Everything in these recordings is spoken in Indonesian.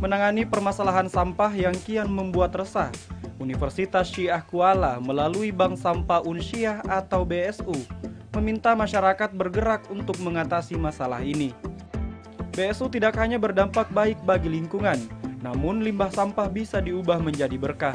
menangani permasalahan sampah yang kian membuat resah, Universitas Syiah Kuala melalui Bank Sampah Unsyah atau BSU meminta masyarakat bergerak untuk mengatasi masalah ini. BSU tidak hanya berdampak baik bagi lingkungan, namun limbah sampah bisa diubah menjadi berkah.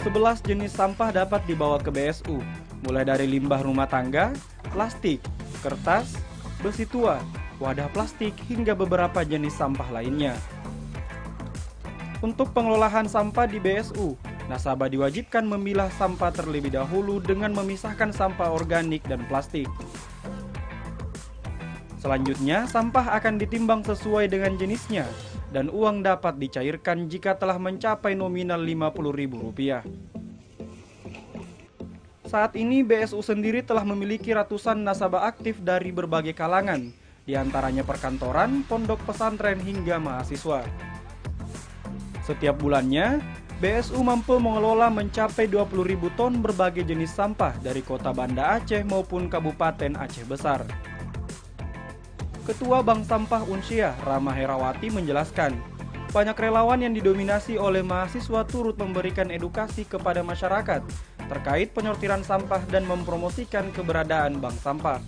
11 jenis sampah dapat dibawa ke BSU, mulai dari limbah rumah tangga, plastik, kertas, besi tua, wadah plastik, hingga beberapa jenis sampah lainnya. Untuk pengelolaan sampah di BSU, nasabah diwajibkan memilah sampah terlebih dahulu dengan memisahkan sampah organik dan plastik. Selanjutnya, sampah akan ditimbang sesuai dengan jenisnya, dan uang dapat dicairkan jika telah mencapai nominal Rp50.000. Saat ini BSU sendiri telah memiliki ratusan nasabah aktif dari berbagai kalangan, diantaranya perkantoran, pondok pesantren, hingga mahasiswa. Setiap bulannya, BSU mampu mengelola mencapai 20.000 ton berbagai jenis sampah dari kota Banda Aceh maupun Kabupaten Aceh Besar. Ketua Bank Sampah Unsyah, Rama Herawati menjelaskan, banyak relawan yang didominasi oleh mahasiswa turut memberikan edukasi kepada masyarakat terkait penyortiran sampah dan mempromosikan keberadaan bank sampah.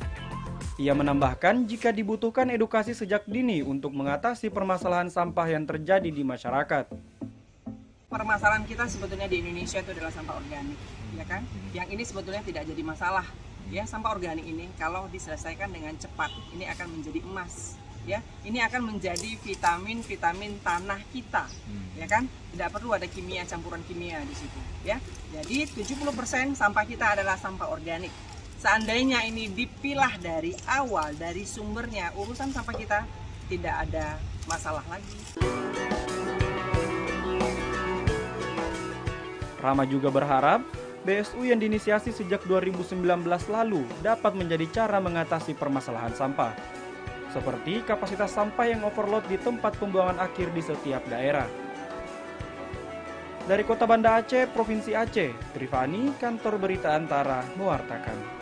Ia menambahkan jika dibutuhkan edukasi sejak dini untuk mengatasi permasalahan sampah yang terjadi di masyarakat. Permasalahan kita sebetulnya di Indonesia itu adalah sampah organik, ya kan? Yang ini sebetulnya tidak jadi masalah. Ya, sampah organik ini kalau diselesaikan dengan cepat, ini akan menjadi emas. Ya, ini akan menjadi vitamin tanah kita, ya kan? Tidak perlu ada kimia, campuran kimia di situ, ya. Jadi 70% sampah kita adalah sampah organik. Seandainya ini dipilah dari awal, dari sumbernya, urusan sampah kita tidak ada masalah lagi. Rama juga berharap BSU yang diinisiasi sejak 2019 lalu dapat menjadi cara mengatasi permasalahan sampah, seperti kapasitas sampah yang overload di tempat pembuangan akhir di setiap daerah. Dari Kota Banda Aceh, Provinsi Aceh, Trifani, Kantor Berita Antara, mewartakan.